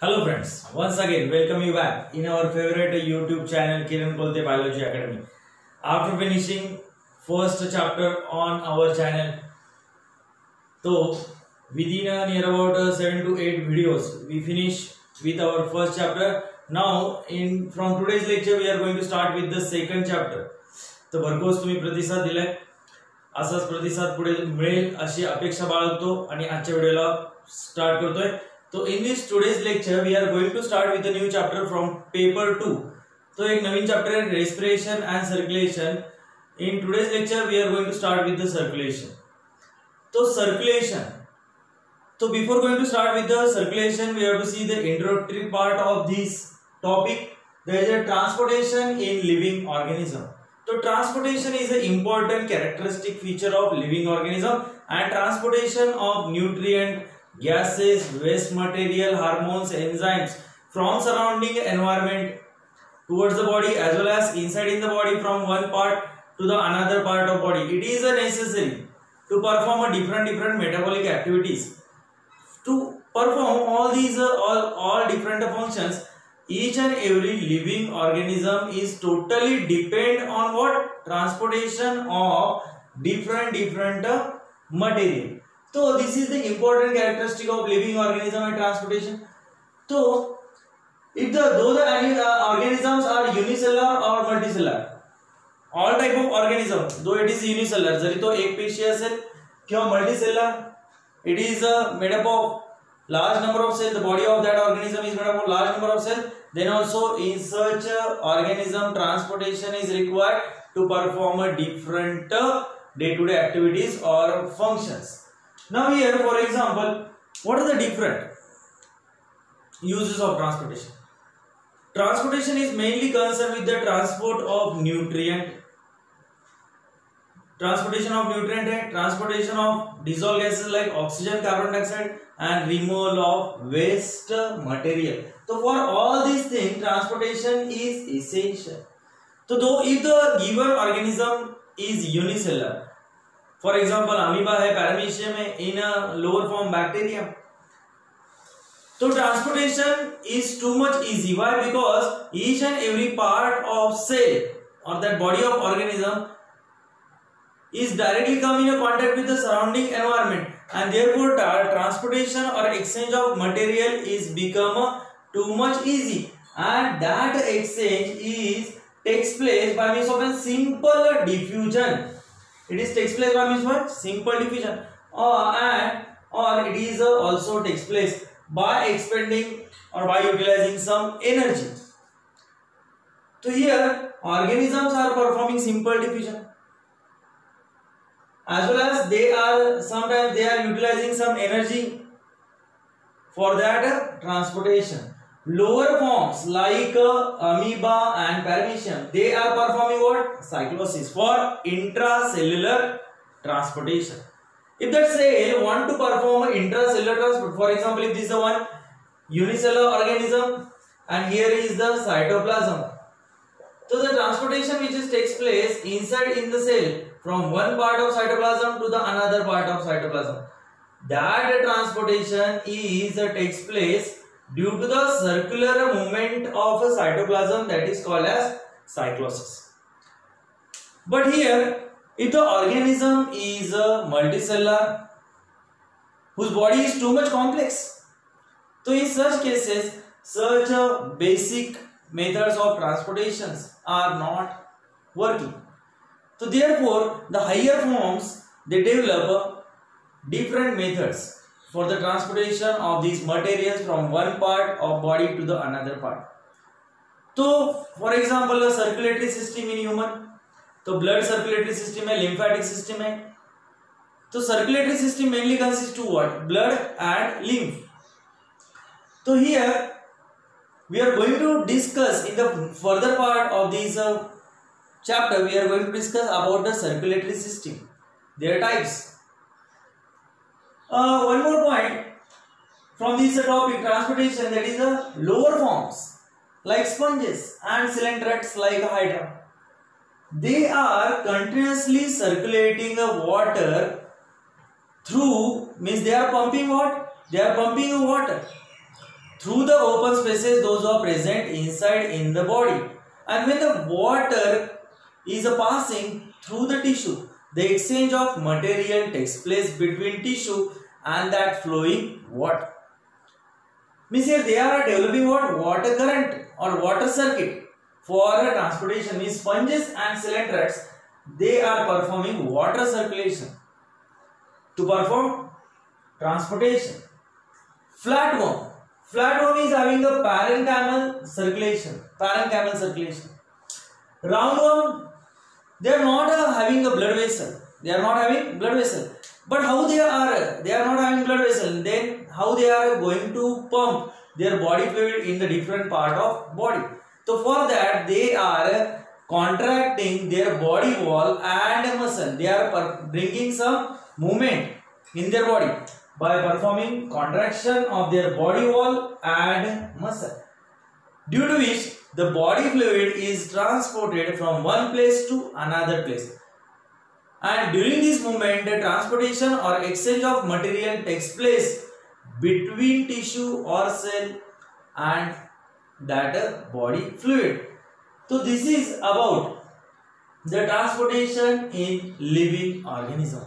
Hello friends, once again welcome you back in our favorite YouTube channel Kiran Kolte Biology Academy. After finishing first chapter on our channel, so within near about 7 to 8 videos we finish with our first chapter. Now from today's lecture we are going to start with the second chapter. तो भरघोस तुम्ही प्रतिसाद दिलाय, असाच प्रतिसाद पुढे मिळेल अशी अपेक्षा बाळगतो आणि आजच्या व्हिडिओला स्टार्ट करतोय. तो in this today's lecture we are going to start with a new chapter from paper 2. तो एक नवीन चैप्टर है respiration and circulation. In today's lecture we are going to start with the circulation. तो circulation. So before going to start with the circulation we have to see the introductory part of this topic. There is a transportation in living organism. So transportation is an important characteristic feature of living organism, and transportation of nutrient, gases, waste material, hormones, enzymes from surrounding environment towards the body as well as inside in the body from one part to the another part of body. It is necessary to perform a different metabolic activities. To perform all these all different functions, each and every living organism is totally depend on what? Transportation of different material. So this is the important characteristic of living organism and transportation. So if though the organisms are unicellular or multicellular, all type of organism though it is unicellular, जरी तो एक पेशी असेल किंवा multicellular, it is made up of large number of cells. The body of that organism is made up of large number of cells. Then also in such organism transportation is required to perform a different day-to-day activities or functions. Now here for example, what are the different uses of transportation? Transportation is mainly concerned with the transport of nutrient, transportation of dissolved gases like oxygen, carbon dioxide, and removal of waste material. So for all these things transportation is essential. So though if the given organism is unicellular, for example amoeba है, paramecium है, in a lower form bacteria, so transportation is too much easy. Why? Because each and every part of cell or that body of organism is directly come in a contact with the surrounding environment, and therefore transportation or exchange of material is become too much easy, and that exchange takes place by means of a simple diffusion. Takes place by means of simple diffusion, or it is also takes place by expending or by utilizing some energy. So here organisms are performing simple diffusion, as well as sometimes they are utilizing some energy for that transportation. Lower forms like amoeba and paramecium, they are performing what? Cyclosis for intracellular transportation. If that cell want to perform intracellular transport, for example if this is one unicellular organism and here is the cytoplasm, so the transportation which takes place inside in the cell from one part of cytoplasm to the another part of cytoplasm, that transportation takes place due to the circular movement of a cytoplasm, that is called as cyclosis. But here if the organism is multicellular whose body is too much complex, so in such cases such basic methods of transportations are not working. So therefore the higher forms they develop different methods for the transportation of these materials from one part of body to the another part. So for example the circulatory system in human, तो blood circulatory system है, lymphatic system है. तो circulatory system mainly consists to what? Blood and lymph. So here we are going to discuss in the further part of this chapter, we are going to discuss about the circulatory system, their types. One more point from this topic, transportation, that is the lower forms like sponges and coelenterate like hydra. They are continuously circulating the water through, means they are pumping what? They are pumping water through the open spaces those are present inside in the body. And when the water is passing through the tissue, the exchange of material takes place between tissue and that flowing water. Means here they are developing what? Water current or water circuit for transportation. Means sponges and coelenterids, they are performing water circulation to perform transportation. Flatworm. Flatworm is having a parenchymal circulation. Roundworm, they are not having a blood vessel. But how they are not having blood vessel, then how they are going to pump their body fluid in the different part of body. So for that they are contracting their body wall and muscle. They are bringing some movement in their body by performing contraction of their body wall and muscle, due to which the body fluid is transported from one place to another place. And during this movement, the transportation or exchange of material takes place between tissue or cell and that body fluid. So this is about the transportation in living organism.